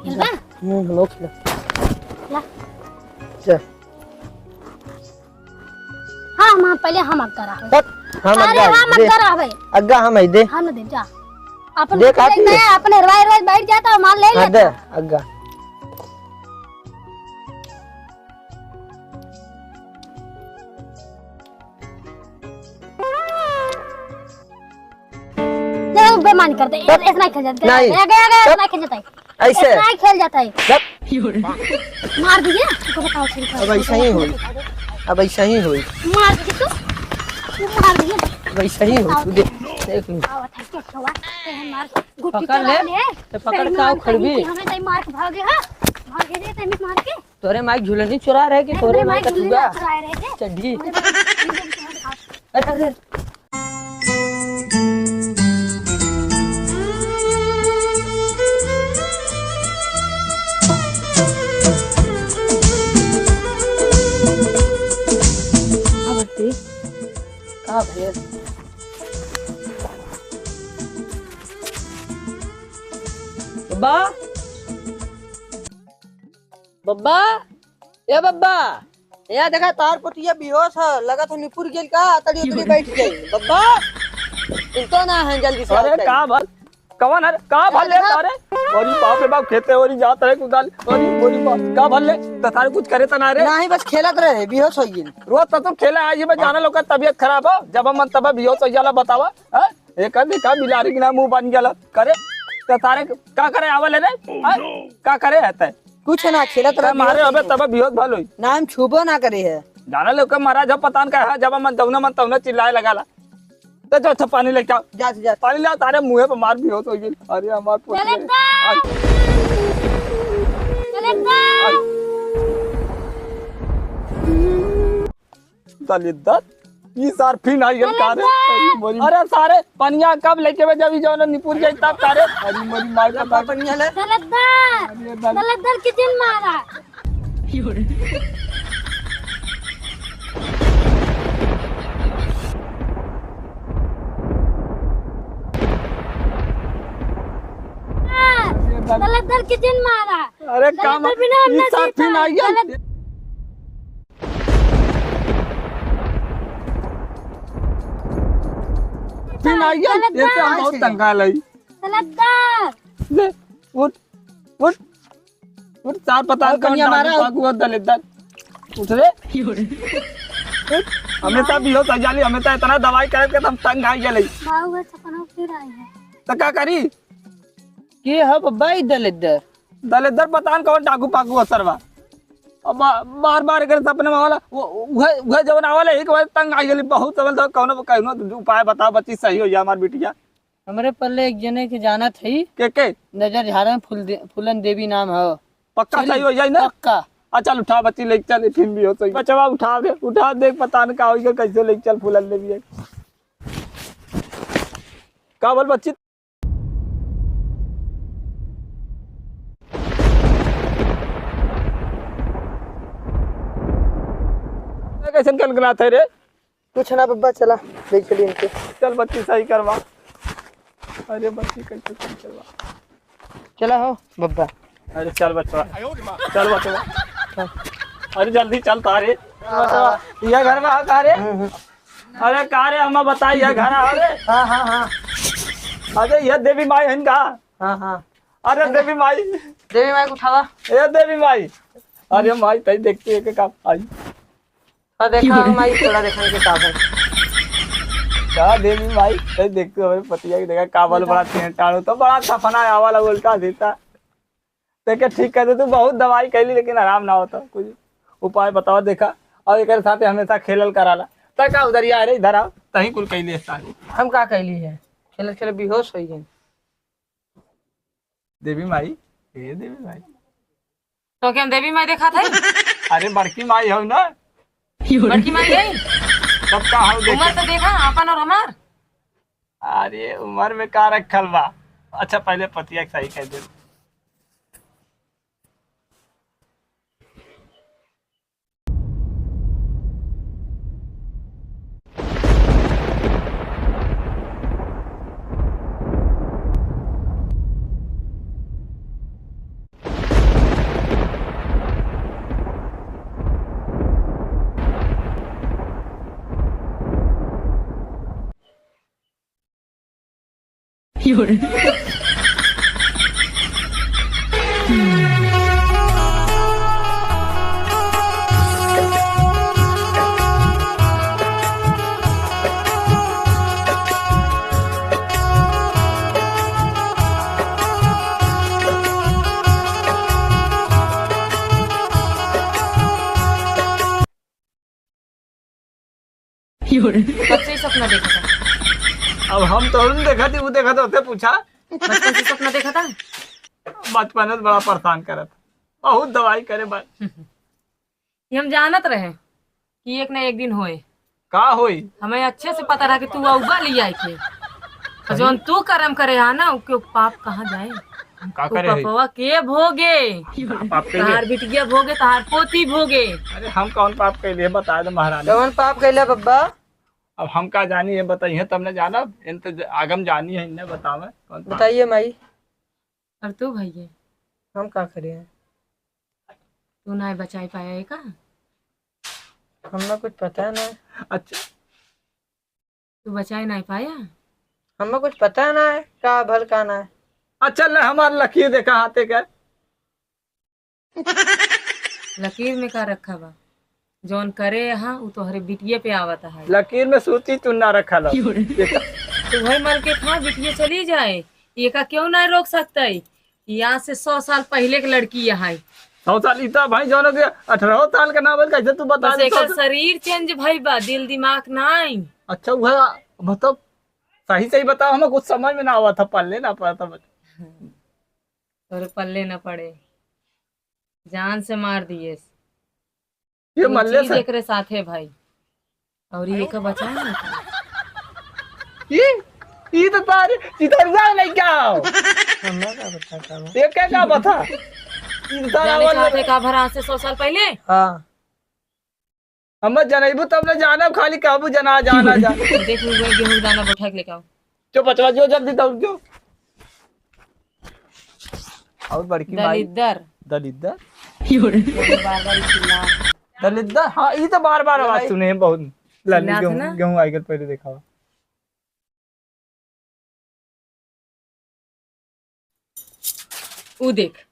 खेलबा? लो खेल ला चल हाँ हम पहले हम अग्गा रहा तक हम अरे अग्गा हम दे अग्गा रहा अग्गा हम दे हम दे जा अपन दे कुछ काटी देखता है अपने रवाई रवाई बैठ जाता है माल ले हाँ दे लेता अग्गा नहीं बेईमानी करते ऐसा खेल जाता है नहीं। गया गया गया ऐसा खेल जाता है ऐसे ऐसा खेल जाता है जब मार दिए तुमको बताओ सही अब ऐसा ही होई अब ऐसा ही होई मार दिए तू मार दिए अब ऐसा ही होई तू देख ली आवत है क्या छवा ते मार गुट्टी पकड़ ले, तो पकड़ के आओ खड़बी। हमें तई मार के भागे हां भागे रे तई मार के तोरे माइक झूलनी चुरा रहे कि तोरे माइक कटूगा चुराए रहे थे चड्डी अरे का भैया बब्बा बब्बा ए बब्बा यहाँ देखा तार पटिया बेहोश है लगा था निपुर गेल का तड़ी उतरी बैठ गई बब्बा इनको ना है जल्दी से अरे का भल कवन है का भल ले तारे ओरी बाप रे बाप खेते ओरी जात रहे कुदाल ओरी बाप का भल ले त तारे कुछ करे त ना रे नहीं बस खेलत रहे बेहोश हो गेल रोज तो खेले आई में जाना लोग का तबीयत खराब हो जब मन तब बियो तो जाला बतावा हैं एक आदमी का बिलारी के ना मुंह बन जाला करे त तारे का करे आवले रे का करे हते कुछ ना खेलत रहे मारे अबे तब बियो भल होई नाम छुबो ना करे है जाना लोग का महाराज जब पतान का है जब मन तौना चिल्लाए लगाला तो जो अच्छा पानी लेके आओ जा पानी ले तारे मुंह पे मार भी हो तो अरे हमार पोते दलित ये सार फिर आई गल कारे अरे सारे पनिया कब लेके जब जो निपुर जाई तब तारे अरे मरी मार का पनिया ले दलदल किचन मारा दलदल किचन मारा अरे काम ये सार फिर आई गल फिर आई गल ये तो हम बहुत तंगा लई दलदल ले उठ उठ उठ सार पता और कनिया मारा। पागु दलित उठ रे हमेशा भी हो सजाली हमेशा इतना दवाई करे के हम तंग आ गेलै बाबू का सपना फिर आई है त का करी के है बब्बा इधर इधर दलित पता न कौन डाकू पाकू असरवा अब बार बार कर सपने में वाला वो जवन आवले एक बार तंग आ गेली बहुत समझ तो कौन कहनो उपाय बता बच्ची सही हो जा हमार बिटिया हमारे पल्ले एक जने के जाना थी के नजर झाड़ा में फूलन देवी नाम है पक्का सही हो जाए ना पक्का चल उठा बच्ची लेके चल फिर भी हो सही बचवा उठा देख पता न का होई कैसे लेके चल फूलन ले भी का बोल बच्ची कैसे कल थे रे कुछ ना बब्बा चला देख चलिए इनके चल बच्ची सही करवा अरे बच्ची कैसे सही करवा चला हो बब्बा अरे चल बच्चा चल बच्चा अरे जल्दी चल तारे ये घर में आ रे अरे का रे हमें बताई ये घर आ रे हाँ अरे ये देवी माई है इनका हाँ अरे देवी माई देवी माई को उठावा ये देवी माई अरे माई तई देखती है कि काम आई देखा माई थोड़ा देखने के काम है क्या देवी माई तई देखती हो पतिया की देखा काबल बड़ा टाणो तो बड़ा सपना आवाला उल्टा देता देखे ठीक कहते तू बहुत दवाई कैली लेकिन आराम ना होता कुछ उपाय बताओ देखा और एक साथ हमेशा खेलल कराला तक का उधर आ रे इधर आओ तही कुल कैली सारी हम का कैली है खेल खेल बेहोश हो गए देवी माई ए देवी माई तो क्या देवी माई देखा था अरे बड़की माई हो ना बड़की माई गई सब का हो उम्र तो देखा अपन और हमार अरे उम्र में का रखल बा अच्छा पहले पतिया सही कह दे कब से सपना देखा था? अब हम तो नहीं देखा थी, वो देखा था उससे पूछा। बचपन से सपना देखा था? बचपन में बड़ा परेशान करा था, बहुत दवाई करे बस। ये हम जानत रहे कि एक न एक दिन होए। का होई? हमें अच्छे से पता रहा कि तू अउबा ले आई के, और जौन तू कर्म करे हा ना उसके पाप कहाँ जाए? का तू करे है? पपवा के भोगे, पाप के तहार लिए? बिटिया भोगे, तहार पोती भोगे। अरे हम कौन पाप के लिए बता दो महारानी। कौन पाप कैला बब्बा? अब हम का जानी है बताइए, तुमने जाना इन तो आगम जानी है, इन्हें बतावे कौन पाप। बताइए माई। और तू भैया हम का करे हैं? तू ना बचाई पाया है का? हमें कुछ पता ना। अच्छा तू बचाई नहीं पाया? हमें कुछ पता ना है का भल का ना है। अच्छा ले हमारा लकीर देखा हाथे का। लकीर में का रखा बा? जौन करे यहाँ वो तो हरे बिटिया पे आवता है। लकीर में सूती चुन्ना रखा लो। तू वही मल के था बिटिया चली जाए, ये का क्यों नहीं रोक सकता? यहाँ से 100 साल पहले की लड़की यहाँ है। 100 साल इतना भाई जो 18 साल का नावल कैसे तू बता बस दे? एकर शरीर चेंज भई बा, दिल दिमाग नहीं। अच्छा हुआ मतलब सही सही बताओ, हमें कुछ समझ में ना आवा था, पढ़ने ना पड़ा था। तोरे पल्ले न पड़े, जान से मार दिए। ये मल्ले से एकरे साथे भाई, और ये का बचा ना था। ये तो तारे चितरवा नहीं क्या हो? हमें का पता का बा? ये क्या बता? जाने चाहते का भरा से 100 साल पहले। हाँ हम जनेबू तब न जाना, खाली काबू जना जाना जा। देख लू वही गेहूं दाना बैठा के लेके आओ। जो बचवा जो जल्दी दौड़ जो। और बड़की माई दलिद्दर दलिद्दर बार बार चिल्ला। दलिद्दर, हाँ ये तो बार बार आवाज सुने हैं बहुत। लाली चिल्लात ना? गेहूं आई गल पहले देखा हुआ। ऊ देख